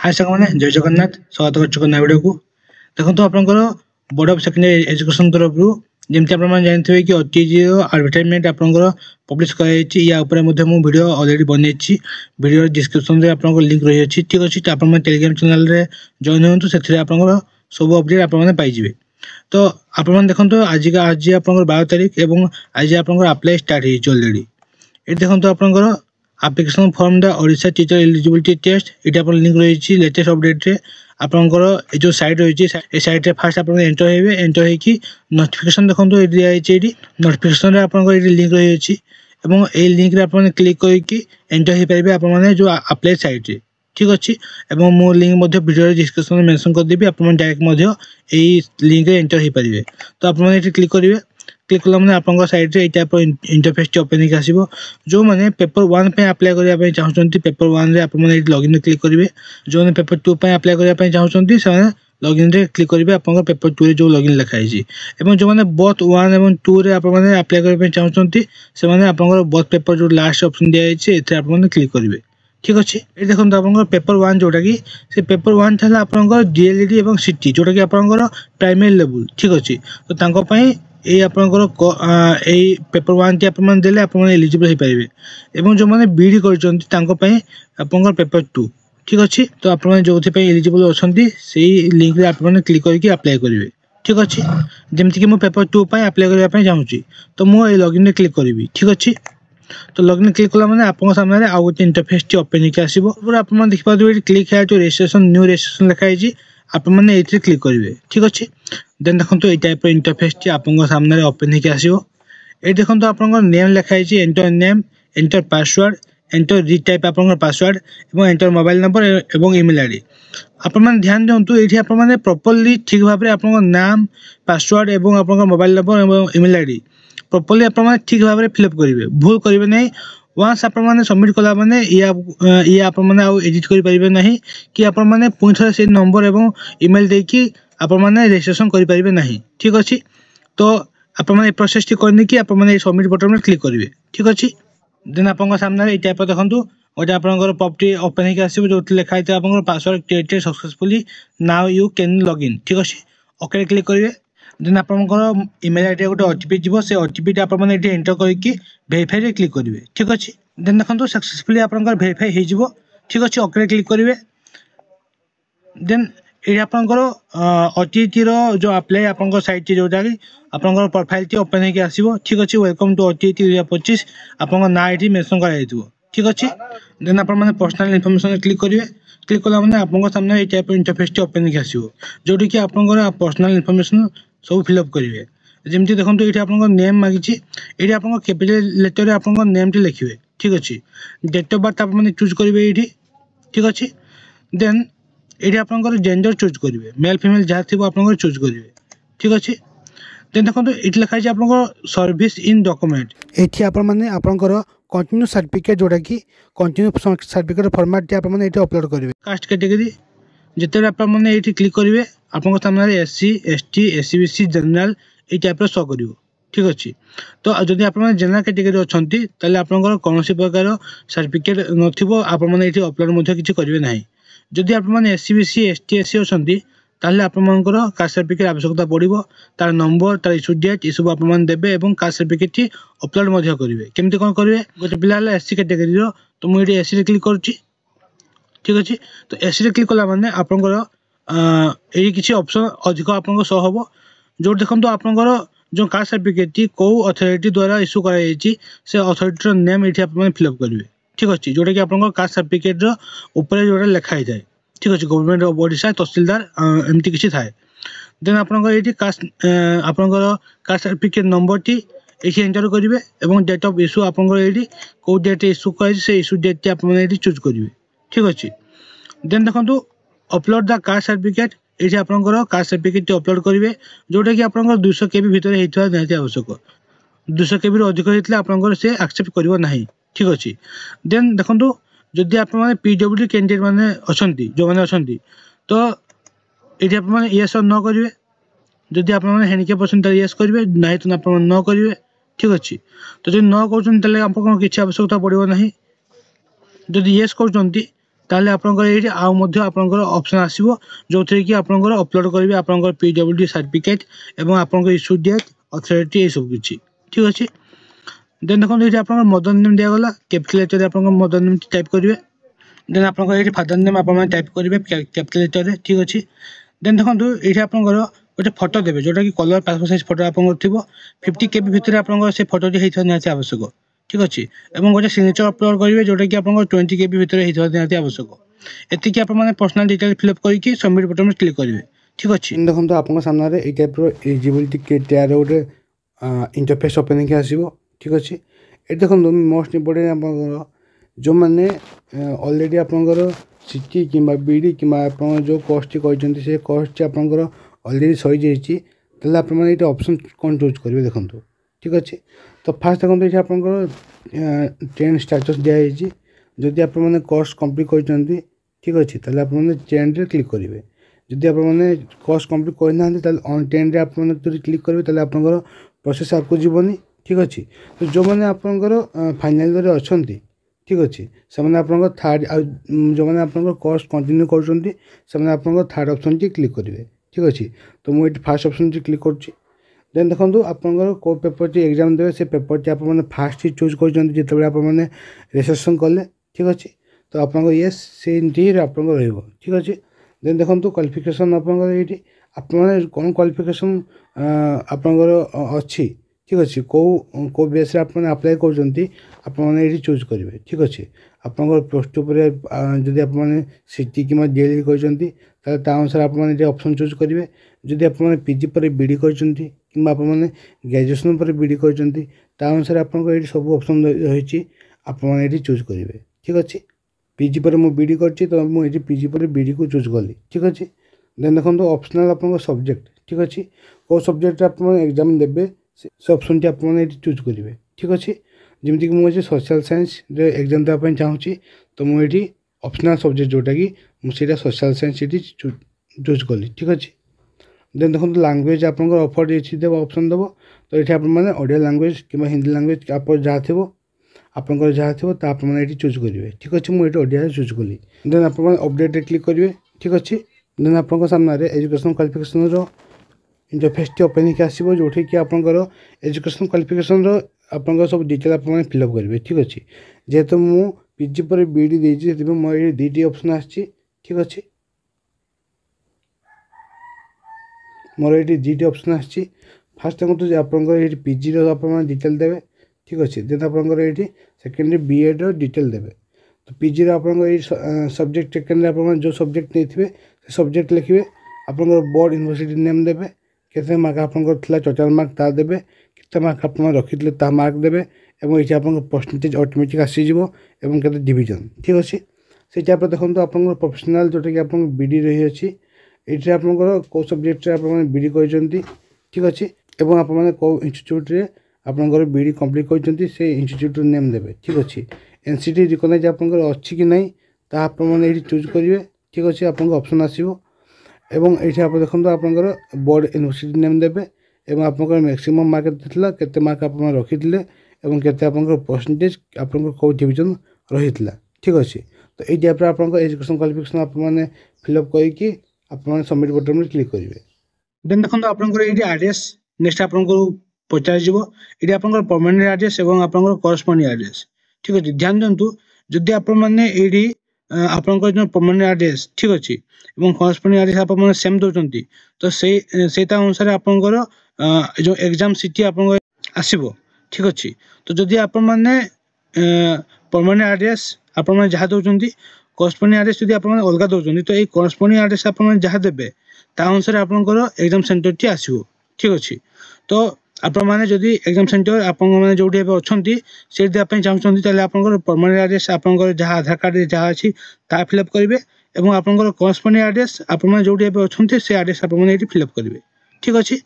हाय साथी जय जगन्नाथ स्वागत कर भिडियो को देखो आपंकर बोर्ड ऑफ सेकेंडरी एजुकेशन तरफ जमी आप जानते कि ओटीजी एडवर्टाइजमेंट आपंकर पब्लिश कराई या वीडियो ऑलरेडी बनई वीडियो डिस्क्रिप्शन में आप लिंक रही है ठीक अच्छे तो आप टेलीग्राम चैनल रे जॉइन हो सब अपडेट आपजे तो आप देखो आज आप 12 तारीख और आज आप अप्लाई स्टार्ट होलरेडी ये देखो आपंकर application form the Odisha teacher eligibility test ये लिंक रही लेटेस्ट अपडेट रे आपंकर जो साइट रही है साइट रे फास्ट आप एंटर होइबे एंटर होइकी नोटिफिकेशन देखो ये नोटिफिकेशन आप लिंक रही है लिंक रे आप क्लिक करके एंटर हो पारे आप जो अप्लाई साइट रे ठीक अच्छे और मो लिंक वीडियो डिस्क्रिप्शन में मेंशन करदेवी आप डायरेक्ट लिंक रे एंटर हो पारे तो आप क्लिक करेंगे क्लिक कला मैंने आप साइड रे टाइप इंटरफेस ओपन हो जो मैंने पेपर 1 पे अप्लाई करने चाहते पेपर 1 रे आप लॉगिन क्लिक करेंगे जो मैंने पेपर 2 पे अप्लाई करने चाहते से लॉगिन रे क्लिक करेंगे आप पेपर 2 रे जो लॉगिन लिखाई और जो मैंने बोथ 1 और 2 रे आप अप्लाई करने चाहते से आप बोथ पेपर जो लास्ट ऑप्शन दिखाई आप क्लिक करेंगे ठीक अच्छे ये देखो आप पेपर 1 जोटा कि से पेपर 1 था आपंकर डीएलईडी और सीटी जोटा कि आपंकर प्राइमरी लेवल ठीक अच्छे तो ये आपंकर पेपर 1 टी आपले आप एलिजिबल हो पारे और जो मैंने बीडी कर पेपर 2 ठीक अच्छे तो आप जो एलिजिबल अच्छा से लिंक रे आप क्लिक करके अप्लाई करेंगे ठीक अच्छे जमीक कि पेपर 2 पे अप्लाई करने चाहूँगी तो मुझे लॉगिन रे क्लिक करी ठीक अच्छे तो लॉगिन क्लिक कला मैंने आप सामने आउ गोटे इंटरफेस टी ओपन होकर आसो आप देखिए क्लिक है जो रजिस्ट्रेशन न्यू रजिस्ट्रेशन लिखाई आप क्लिक करेंगे ठीक अच्छे देन देखो ये टाइप इंटरफेस टी आप सामने ओपन होकर आसो ये देखो आप नेम लिखाई enter name enter password enter retype आप पासवर्ड और एंटर मोबाइल नंबर और इमेल आईडी आप ध्यान दिंतु ये आप प्रॉपर्ली ठीक भाव में आप नाम पासवर्ड और आप मोबाइल नंबर और इमेल आईडी प्रॉपर्ली आप ठीक भाव में फिलअप करेंगे भूल करेंगे नहीं वन्स आप सबमिट कला मैंने ये आप एडिट करेंगे ना कि आप पुणी थे से नंबर और इमेल देकी आप रजिस्ट्रेशन करेंगे ना ठीक अच्छे तो आप प्रोसेस टी करनी कि आप सबमिट बटन में क्लिक करेंगे ठीक अच्छे देन आप सामने ये टाइप देखो गोटे आप पॉपटी ओपन होकर आसो जो लिखाई आप password created successfully now you can login ठीक अच्छे ओके क्लिक करेंगे देन आपंकर इमेल आईडी गोटे ओटीपी जीव से ओटीपी आप एंटर करके वेरीफाई क्लिक करेंगे ठीक अच्छे देन देखो सक्सेसफुली आप वेरीफाई हो ठीक अच्छे ओके क्लिक करेंगे देन ये आपंकर ओटीटी जो अप्लाई आप साइट जोटा कि आप प्रोफाइल टी ओपन होकर आसो ठीक अच्छे वेलकम टू ओटीटी 2025 आप ना ये मेंशन कर ठीक अच्छे देन आप पर्सनल इनफॉरमेशन क्लिक करेंगे क्लिक कला मैंने आप सामने ये टाइप इंटरफेस टी ओपन होकर आसो जोटी कि आप पर्सनल इनफॉरमेशन सब फिलअप करेंगे जमी देखो ये आप नेम मागिची ये आप कैपिटल लेटर आप नेम टी लिखे ठीक अच्छे डेट ऑफ बर्थ आप चूज करेंगे ये ठीक अच्छे देन ये आप जेंडर चूज करेंगे मेल फीमेल जहाँ थी आप चूज करेंगे ठीक अच्छे देन देखो ये लिखाई आप सर्विस इन डॉक्यूमेंट ये आपंकर कंटिन्यू सर्टिफिकेट जोटा कि कंटिन्यू सर्टिफिकेट फॉर्मेट टी आप अपलोड करेंगे कास्ट कैटेगरी जिते आप क्लिक करेंगे आप सामने एससी एसटी एससीबीसी जनरल ये टाइप शो कर ठीक अच्छे तो जदि आप जनरल कैटेगरी अच्छा आपंकर कौन प्रकार सर्टिफिकेट नथिबो आप अपलोड किसी करेंगे ना जदि आप एससीबीसी एसटी एससी अच्छा आपंकर कास्ट सर्टिफिकेट आवश्यकता पड़ो तार नंबर तार इश्यू डेट ये सब आप देवे और कास्ट सर्टिफिकेट टी अपलोड करेंगे केमती कौन करेंगे गोटे पिला एससी कैटेगरी तो मुझे एससी क्लिक करुच्ची ठीक अच्छे तो एससी क्लिक कला मैंने आपंकर ये किसी ऑप्शन अधिक आपको शो हम जो देखो आपंकर जो कास्ट सर्टिफिकेट टी कौ अथॉरिटी द्वारा इश्यू कराई से अथॉरिटी नेम ये आप फिलअप करेंगे ठीक अच्छे जोटा कि आप कास्ट सर्टिफिकेट ऊपर जो लिखाई थाए ठीक अच्छे गवर्नमेंट ऑफ ओडिशा तहसीलदार एमती किसी थाए देन आपंकर कास्ट आपंकर कास्ट सर्टिफिकेट नंबर टी ये एंटर करेंगे और डेट ऑफ इश्यू आपंकर ये कौ डेट इश्यू कर इश्यू डेट टी आप चूज करेंगे ठीक अच्छे देन देखो अपलोड द कास्ट सर्टिफिकेट ये आपंकर कास्ट सर्टिफिकेट टी अपलोड करेंगे जोटा कि आप 200 KB भितर होता निहाती आवश्यक 200 KB अधिक होता आपंकर से एक्सेप्ट करिवो नहीं ठीक अच्छे देन देखो जदि आप पीडब्ल्यूडी कैंडिडेट मैंने अच्छा जो मैंने अच्छा तो ये आप येस और न करेंगे जदि आप हैंडिकैप अच्छा येस करेंगे ना तो आप न करेंगे ठीक अच्छे तो जब न कर किसी आवश्यकता पड़ो ना जदि येस कर ताले आपनकर एठी आउ मध्ये आपनकर ऑप्शन आसीबो जोथरे कि आपनकर अपलोड करिवे आपनकर पीडब्ल्यूडी सर्टिफिकेट एवं आपनकर इश्यू डेट अथॉरिटी ए सब किछि ठीक अछि। देन देखो ये आपनकर मदर नेम दिया गला कैपिटल लेटर रे आपनकर मदर नेम टाइप करिवे। देन आपनकर ये फादर नेम आपन टाइप करिवे कैपिटल लेटर रे ठीक अछि। देन देखो ये आपनकर गोटे फोटो देबे जोटा कि कलर पासपोर्ट साइज फोटो आपनकर थिबो 50 केबी भितर आपनकर से फोटो हेइथो निहाती आवश्यक ठीक अछि। एवं गोटे सिग्नेचर अपलोड करिवे जोटा कि आपनकर 20 केबी भितर हेइथो निहाती आवश्यक। एति कि आपन माने पर्सनल डिटेल फिल अप करके सबमिट बटन में क्लिक करिवे ठीक अछि। देखो तो आपन सामने रे ए टाइप रो एलिजिबिलिटी क्राइटेरिया गोटे इंटरफेस ओपनिंग के आसीबो ठीक अछि। ए देखो मोस्ट इंपोर्टेंट आपन जो माने ऑलरेडी आपनकर सिटी किंबा बीडी किंबा आपन जो कॉस्ट कहजंती से कॉस्ट आपनकर ऑलरेडी सही जाईची तले आपन माने एटा ऑप्शन कोन चूज करिवे देखंतु ठीक अछि। तो फास्ट देखंतु एटा आपनकर ट्रेन स्टेटस दिया जाईची जदि आपन माने कोर्स कंप्लीट करजंती ठीक अछि तले आपन माने ट्रेन रे क्लिक करिवे। जदि आपन माने कोर्स कंप्लीट करना तले ऑन ट्रेन रे आपन माने जदि क्लिक करिवे तले आपनकर प्रोसेस आपको जीवनी ठीक अछि। तो जो माने आपनकर फाइनल रे अछंती ठीक अछि से माने आपनकर थर्ड जो माने आपनकर कोर्स कंटिन्यू करजंती से माने आपनकर थर्ड ऑप्शन टी क्लिक करिवे ठीक अछि। तो मु eighty first option T click करछि। देन देखंतु आपनकर को पेपर टी एग्जाम देबे से पेपर टी आपन माने फास्ट ही चूज करजंती जेतबे आपन माने रजिस्ट्रेशन करले ठीक अछि। तो आपनकर यस से इंटी आपनकर रहइबो ठीक अछि। देन देखंतु क्वालिफिकेशन आपनकर एटी आपन माने कोन क्वालिफिकेशन आपनकर अछि ठीक अछि को बेस रे आपन अप्लाई करजंती आपन माने एटी चूज करिवे ठीक अछि। आपनकर प्लस 2 पर जदि आपन माने सिटी किमा जेएलई करजंती त ता अनुसार आपन माने ऑप्शन चूज करिवे। जदि आपन माने पीजी पर बीडी करजंती किमा आपन माने ग्रेजुएशन पर बीडी करजंती ता अनुसार आपनकर एटी सब ऑप्शन रहिछि आपन माने एटी चूज करिवे ठीक अछि। पीजी पर मु बीडी करछि तो मु एटी पीजी पर बीडी को चूज करली ठीक अछि। देन देखंतु ऑप्शनल आपन सब्जेक्ट ठीक अछि को सब्जेक्ट आपन एग्जाम देबे से ऑप्शन टी आपन एटी चूज करिवे ठीक अछि। जेमति कि मु जे सोशल साइंस रे एग्जाम देबा पय चाहूची तो मु एटी ऑप्शनल सब्जेक्ट जोटा कि मु सेटा सोशल साइंस एटी चूज करली ठीक अछि। देन देखंतु लैंग्वेज आपन ऑफर एछि देबो ऑप्शन देबो तो एठी आपन माने ओडिया लैंग्वेज किबा हिंदी लैंग्वेज आप जा थिबो आपन जहाँ थो तो आप ये चूज करेंगे ठीक अच्छे मुझे ओडिया चूज कली। देन आप अपडेट रे क्लिक करेंगे ठीक अच्छे। देन आप सामने education qualification interface T open के आसो जो कि आपंकर एजुकेशन क्वालिफिकेशन आप सब डिटेल आप फिलअप करेंगे ठीक अच्छे। जेहेतु मु पीजी पर बीडी देती मोर दुईटी ऑप्शन आसी ठीक अच्छे मोर ये दुईटी ऑप्शन आसी फास्ट देखो आप पीजी आप डिटेल देवे ठीक अच्छे। देन आपंकर ये सेकेंडरी बीएड डिटेल देवे तो पीजी आप सब्जेक्ट सेकेंडरी आप जो सब्जेक्ट नहीं थे सब्जेक्ट लिखे आपंकर बोर्ड यूनिवर्सिटी नेम देवे केते मार्क आपंकर टोटल मार्क ता देवे केते मार्क आप रखी ता मार्क देवे और ये आप परसेंटेज ऑटोमेटिक आसीज और केते डिवीजन ठीक अच्छे। से टाइप देखो आप प्रोफेशनल जोटा कि आप बीडी रही अच्छी ये आपंकर कौ सब्जेक्ट आप बीडी कर ठीक अच्छे और आप कौ इंस्टीट्यूट रे आपंकर बीडी कंप्लीट करते से इंस्टीट्यूट नेम देवे ठीक अच्छे। एनसीटी रिकग्नाइज आपंकर अच्छी कि नहीं ता आप चूज करेंगे ठीक अच्छे आप ऑप्शन आसो एवं ये आप देखो आपंकर बोर्ड यूनिवर्सिटी नेम देवे और आपंकर मैक्सिमम मार्क केते मार्क आप रखी केते आपंकर परसेंटेज आपंकर कौ डिवीजन रही ठीक अच्छे। तो ये टाइप आपंकर एजुकेशन क्वालिफिकेशन आप फिलअप करके आप सबमिट बटन में क्लिक करेंगे। देन देखो आपंकर ये एड्रेस नेक्स्ट आपंकर पचार ये आपंकर परमानेंट एड्रेस और आपंकर करस्पॉन्डिंग एड्रेस ठीक अच्छे। ध्यान दिंतु जदि आप आपंकर जो परमानेंट एड्रेस ठीक अच्छे और करस्पॉन्डिंग एड्रेस आप सेम दौरान तो से अनुसार आपंकर जो एग्जाम सिटी आप आसो ठीक अच्छे। तो जदि आप परमानेंट एड्रेस आप जहाँ दौरान करस्पॉन्डिंग एड्रेस जब आप अलग दौरान तो ये करस्पॉन्डिंग एड्रेस आप जहाँ देवे ता अनुसार आपंकर एग्जाम सेंटर टी आसो ठीक अच्छे। तो आपण मैंने जदि एग्जाम सेंटर आप जो अच्छा से चाहते आप परमानेंट एड्रेस आप जहाँ आधार कार्ड जहाँ अच्छी ता फिलअप करेंगे और आप करस्पॉन्डिंग एड्रेस आप जो अच्छा से एड्रेस आप फिलअप करेंगे ठीक अच्छे।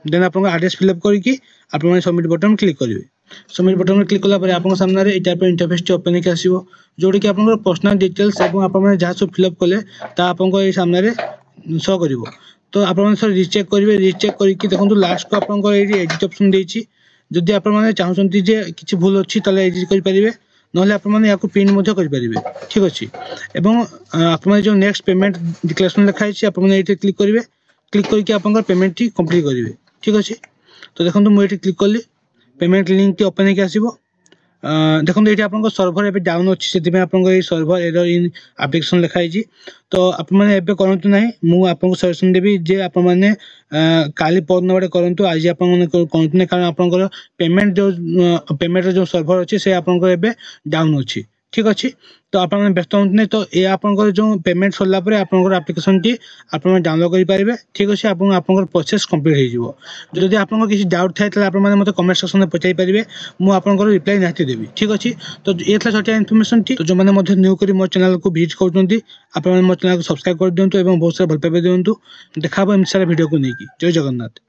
देन आप एड्रेस फिलअप करके आप सबमिट बटन क्लिक करेंगे। सबमिट बटन में क्लिक कला आप सामने ये टाइप इंटरफेस टी ओपन के आसो जोटा कि आप पर्सनल डिटेल्स और आप जहाँ सब फिलअप कले आप सामने शो कर। तो आप रिचेक करेंगे रिचेक करके देखो लास्ट को आप एडिट ऑप्शन देती जदि आप चाहते किसी भूल अच्छी एडिट करेंगे নহলে আপনাମାନେ ইয়াକୁ ପ୍ରିଣ୍ଟ ମଧ୍ୟ କରିପାରିବେ ଠିକ ଅଛି ଏବଂ ଆପଣମାନେ ଯେଉଁ ନେକ୍ସଟ ପେମେଣ୍ଟ ଡିକ୍ଲାରେସନ ଲେଖା ହେଇଛି ଆପଣମାନେ ଏଇଠି କ୍ଲିକ୍ କରିବେ କ୍ଲିକ୍ କରିକି ଆପଣଙ୍କର ପେମେଣ୍ଟଟି କମ୍ପ୍ଲିଟ୍ କରିବେ ଠିକ ଅଛି ତ ଦେଖନ୍ତୁ ମୁଁ ଏଇଠି କ୍ଲିକ୍ କଲି पेमेंट लिंक टी ओपन होके आसीबो देखो ये आपन सर्भर एबे डाउन अच्छी से आपन सर्भर एरर इन एप्लिकेशन लिखाई तो आपण मैंने एबे करंतु नाही मु आपन सजेशन देबी जे आपण मैंने काली परन बडे करंतु आज आपण मैंने करंतु नाही कारण आपन पेमेंट जो सर्भर अच्छी से आपन एबे डाउन अच्छी ठीक अच्छी तो आप व्यस्त हूँ नहीं तो ये आप जो पेमेंट सरला आपंकर आप्लिकेसन टी आप डाउनलोड करेंगे ठीक अच्छे आप प्रोसेस कंप्लीट हो जदि आप किसी डाउट थाए आप मतलब कमेंट सेक्शन में पचाई पारे मुझे रिप्लाई निहाती देवी ठीक अच्छे तो ये सठिया इनफर्मेशन टी तो जो मैंने न्यू कर मो चैनल को विजिट कर मो चैनल को सब्सक्राइब कर दिंतु और बहुत सारा भल पाइबा दिंतु देखा एम सारा वीडियो को लेकिन जय जगन्नाथ।